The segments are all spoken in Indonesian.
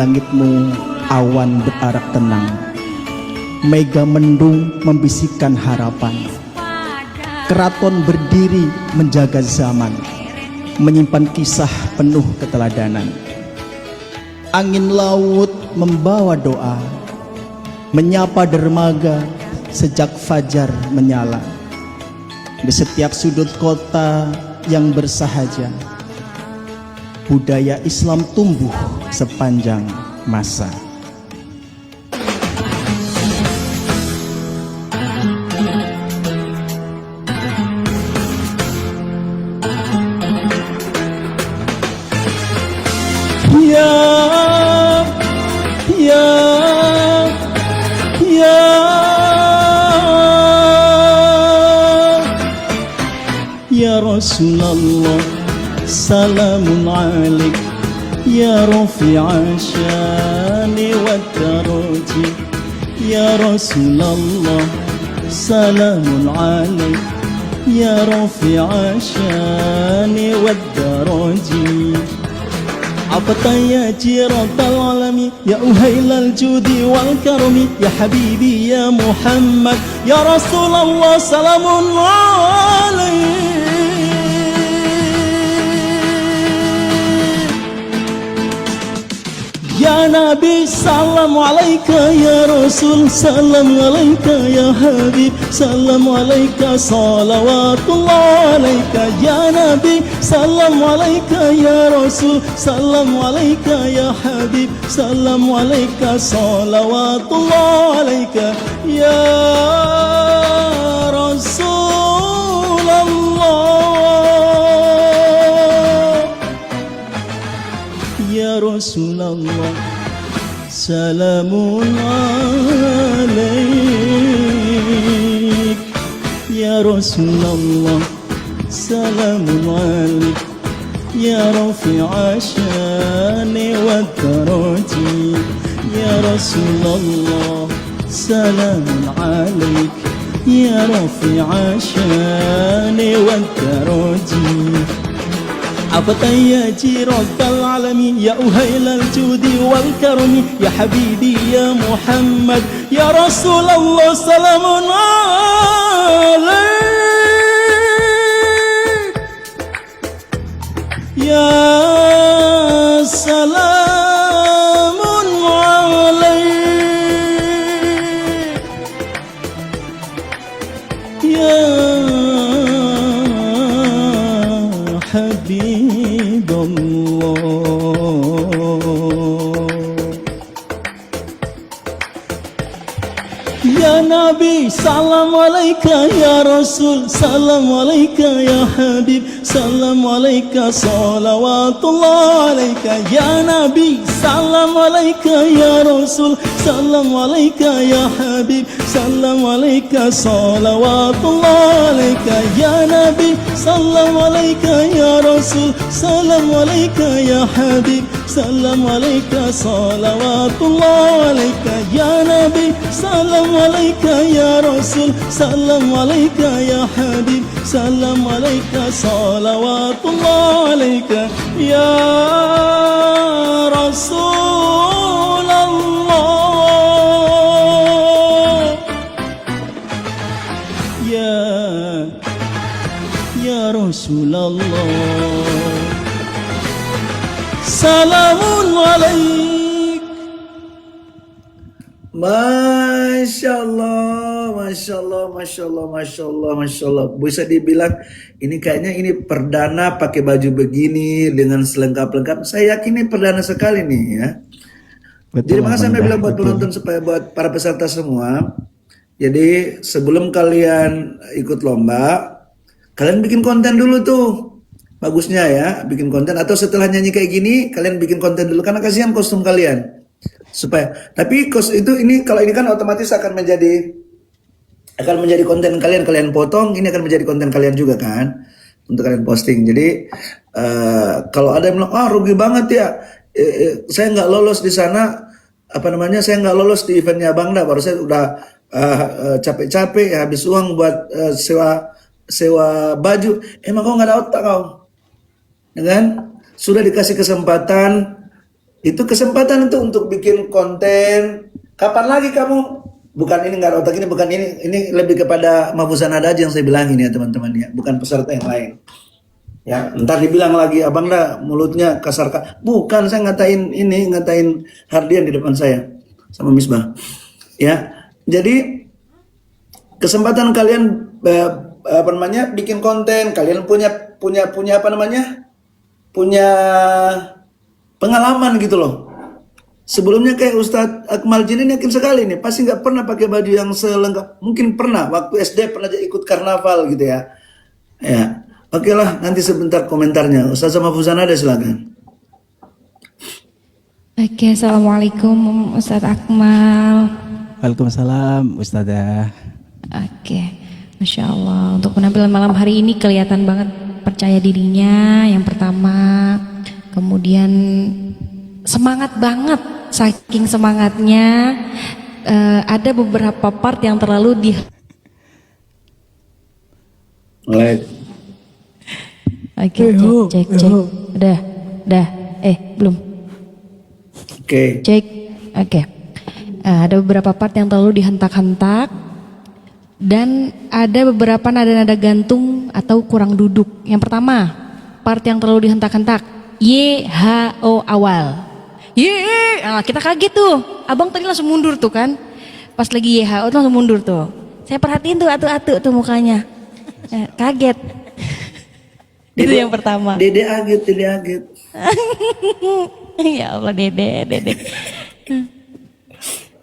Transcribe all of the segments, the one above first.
langitmu awan berarak tenang, mega mendung membisikkan harapan. Keraton berdiri menjaga zaman, menyimpan kisah penuh keteladanan. Angin laut membawa doa, menyapa dermaga sejak fajar menyala. Di setiap sudut kota yang bersahaja, budaya Islam tumbuh sepanjang masa. Ya Rasulullah, salamun alaik, ya rafi'a syani wa daraji. Ya Rasulullah, salamun alaik, ya rafi'a syani wa daraji. عبتا يا جيرة العالم يا أهيل الجود والكرم يا حبيبي يا محمد يا رسول الله سلام عليك. يا نبي سلام عليك يا رسول سلام عليك يا حبيب سلام عليك صلوات الله عليك. يا نبي سلام عليك يا رسول سلام عليك يا حبيب سلام عليك صلوات الله عليك. يا رسول الله يا رسول الله سلام عليك. يا رسول الله سلام عليك يا رفيع الشان والدرج. يا رسول الله سلام عليك يا رفيع الشان والدرج. عبتا يا جيرة العالمين يا أهيل الجود والكرم يا حبيبي يا محمد يا رسول الله سلام عليك. يا سلام عليك يا حبيب الله. يا نبي سلام عليك يا رسول سلام عليك يا حبيب سلام عليك صلوات الله عليك. يا نبي سلام عليك يا رسول سلام عليك يا حبيب سلام عليك صلوات الله عليك. يا نبي سلام عليك يا رسول سلام عليك يا حبيب سلام عليك صلوات الله عليك. يا نبي سلام عليك يا رسول سلام عليك يا حبيب سلام عليك صلوات الله عليك. يا رسول الله يا رسول الله سلام عليك. Masya Allah, Masya Allah, Masya Allah, Masya Allah, Masya Allah. Bisa dibilang ini kayaknya ini perdana pakai baju begini dengan selengkap-lengkap. Saya yakin ini perdana sekali nih ya. Jadi makanya saya bilang buat penonton supaya buat para peserta semua. Jadi sebelum kalian ikut lomba, kalian bikin konten dulu tuh. Bagusnya ya, bikin konten atau setelah nyanyi kayak gini, kalian bikin konten dulu karena kasihan kostum kalian. Supaya tapi itu ini kalau ini kan otomatis akan menjadi konten kalian potong, ini akan menjadi konten kalian juga kan untuk kalian posting. Jadi kalau ada yang bilang rugi banget ya, saya nggak lolos di sana, saya nggak lolos di eventnya Bangda, baru saya udah capek-capek habis uang buat sewa baju, emang kau nggak ada otak kau, ya kan? Sudah dikasih kesempatan Itu kesempatan untuk bikin konten. Kapan lagi kamu? Bukan ini, nggak ada otak ini, bukan ini lebih kepada Mahfuzan ada aja yang saya bilang ini ya teman-teman ya, bukan peserta yang lain. Ya, ntar dibilang lagi abang dah mulutnya kasar. Bukan, saya ngatain Hardian di depan saya sama Misbah. Ya, jadi kesempatan kalian apa namanya bikin konten, kalian punya apa namanya punya pengalaman gitu loh. Sebelumnya kayak Ustadz Akmal Jinin yakin sekali nih pasti nggak pernah pakai baju yang selengkap. Mungkin pernah waktu SD pernah ikut karnaval gitu ya. Ya, oke lah nanti sebentar komentarnya. Ustazah Mahfuzan ada silakan. Oke, Assalamualaikum Ustadz Akmal. Waalaikumsalam Ustazah. Oke, Masya Allah. Untuk penampilan malam hari ini kelihatan banget percaya dirinya yang pertama. Kemudian semangat banget, saking semangatnya ada beberapa part yang terlalu Oke, cek. Udah, belum. Oke. Cek, oke. Ada beberapa part yang terlalu dihentak-hentak dan ada beberapa nada-nada gantung atau kurang duduk. Yang pertama, part yang terlalu dihentak-hentak, YHO awal. Kita kaget tuh. Abang tadi langsung mundur tuh kan. Pas lagi YHO tuh langsung mundur tuh. Saya perhatiin tuh atu-atu tuh mukanya. Kaget. Itu yang pertama. Dede aget. Ya Allah, Dede.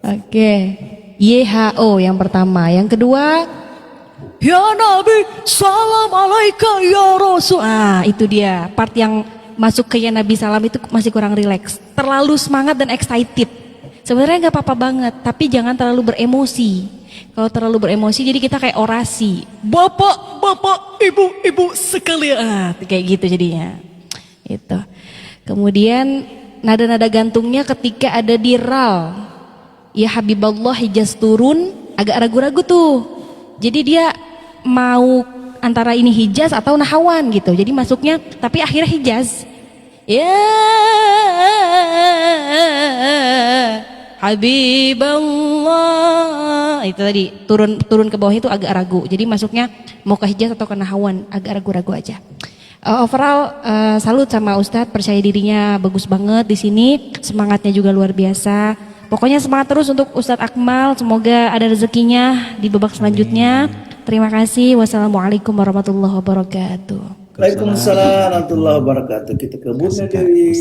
Oke. YHO yang pertama. Yang kedua, ya Nabi, salam alaika ya Rasul. Itu dia. Part yang masuk ke ya Nabi salam itu masih kurang rileks. Terlalu semangat dan excited. Sebenarnya nggak apa-apa banget, tapi jangan terlalu beremosi. Kalau terlalu beremosi jadi kita kayak orasi. Bapak, ibu sekalian. Kayak gitu jadinya. Itu. Kemudian nada-nada gantungnya ketika ada di ral. Ya Habiballah Hijaz turun agak ragu-ragu tuh. Jadi dia mau antara ini Hijaz atau Nahawan gitu. Jadi masuknya tapi akhirnya Hijaz. Ya Habiballah. Itu tadi turun ke bawah itu agak ragu. Jadi masuknya mau ke Hijaz atau ke Nahawan, agak ragu-ragu aja. Overall salut sama Ustadz, percaya dirinya bagus banget di sini, semangatnya juga luar biasa. Pokoknya semangat terus untuk Ustadz Akmal, semoga ada rezekinya di babak selanjutnya. Terima kasih. Wassalamualaikum warahmatullahi wabarakatuh. Waalaikumsalam warahmatullahi wabarakatuh. Kita ke Bunda Dewi.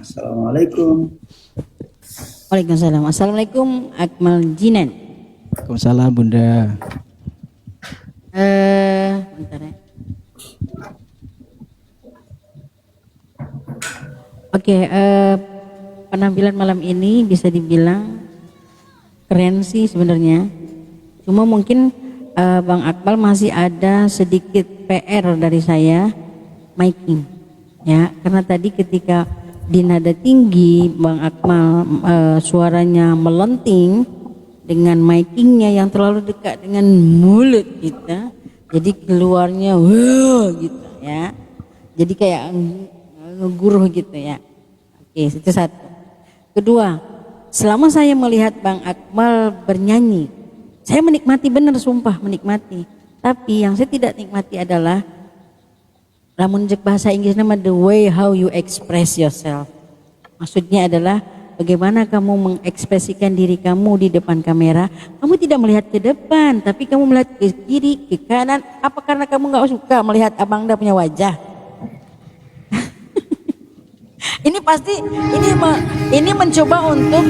Assalamualaikum. Waalaikumsalam. Assalamualaikum Akmal Jinan. Waalaikumsalam Bunda. Bentar ya. Oke, penampilan malam ini bisa dibilang keren sih sebenarnya. Cuma mungkin Bang Akmal masih ada sedikit PR dari saya, miking. Ya, karena tadi ketika di nada tinggi Bang Akmal suaranya melenting dengan mikingnya yang terlalu dekat dengan mulut kita, jadi keluarnya wow gitu ya. Jadi kayak ngeguruh gitu ya. Oke, itu satu. Kedua, selama saya melihat Bang Akmal bernyanyi, saya menikmati, benar sumpah menikmati. Tapi yang saya tidak nikmati adalah lamun jek bahasa Inggris nama the way how you express yourself. Maksudnya adalah bagaimana kamu mengekspresikan diri kamu di depan kamera. Kamu tidak melihat ke depan, tapi kamu melihat ke kiri, ke kanan. Apa karena kamu nggak suka melihat abang anda punya wajah? Ini pasti ini mencoba untuk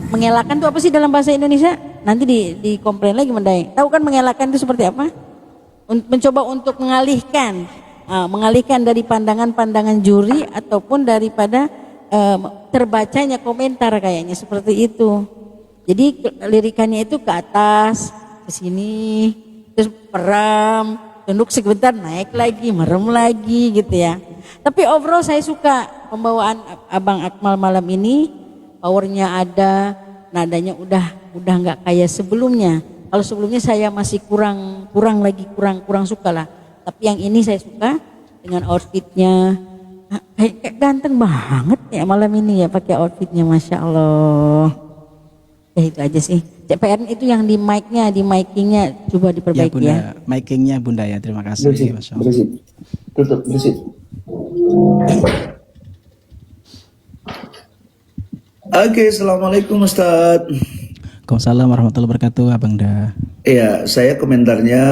mengelakkan itu apa sih dalam bahasa Indonesia? Nanti di komplain lagi Mendai. Tahu kan mengelakkan itu seperti apa? Mencoba untuk mengalihkan dari pandangan-pandangan juri ataupun daripada terbacanya komentar kayaknya seperti itu. Jadi lirikannya itu ke atas, ke sini, terus peram, tunduk sebentar, naik lagi, merem lagi gitu ya. Tapi overall saya suka pembawaan Abang Akmal malam ini, powernya ada, nadanya udah nggak kayak sebelumnya. Kalau sebelumnya saya masih kurang suka lah. Tapi yang ini saya suka dengan outfitnya, Kayak ganteng banget ya malam ini ya pakai outfitnya, masya Allah. Ya itu aja sih. CPR itu yang di mic-nya, di micingnya coba Ya diperbaiki Bunda, ya. micingnya Bunda ya, terima kasih. Bersih, Masya Allah. bersih. Tutup, bersih. Oke, Assalamualaikum Ustadz. Waalaikumsalam warahmatullahi wabarakatuh, Abang Da. Iya, saya komentarnya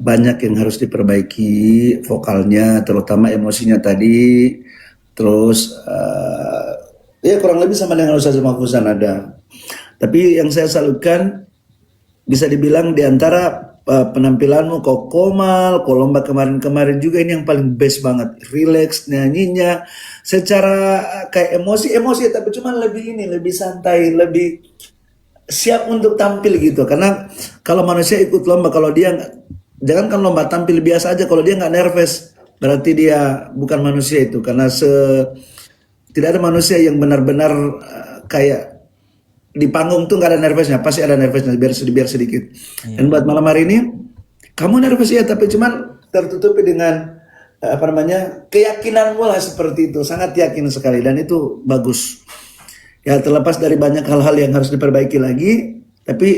banyak yang harus diperbaiki, vokalnya, terutama emosinya tadi. Terus ya kurang lebih sama dengan Ustaz Mahfuzan ada. Tapi yang saya salutkan bisa dibilang di antara penampilanmu kok Komal, Kolomba kemarin-kemarin juga ini yang paling best banget. Relax nyanyinya, secara kayak emosi tapi cuma lebih ini, lebih santai, lebih siap untuk tampil gitu. Karena kalau manusia ikut lomba, kalau dia jangankan lomba, tampil biasa aja, kalau dia nggak nervous berarti dia bukan manusia itu. Karena tidak ada manusia yang benar-benar kayak di panggung tuh nggak ada nervousnya, pasti ada nervousnya biar sedikit. Dan buat malam hari ini kamu nervous ya, tapi cuman tertutupi dengan keyakinanmu lah, seperti itu, sangat yakin sekali, dan itu bagus. Ya terlepas dari banyak hal-hal yang harus diperbaiki lagi, tapi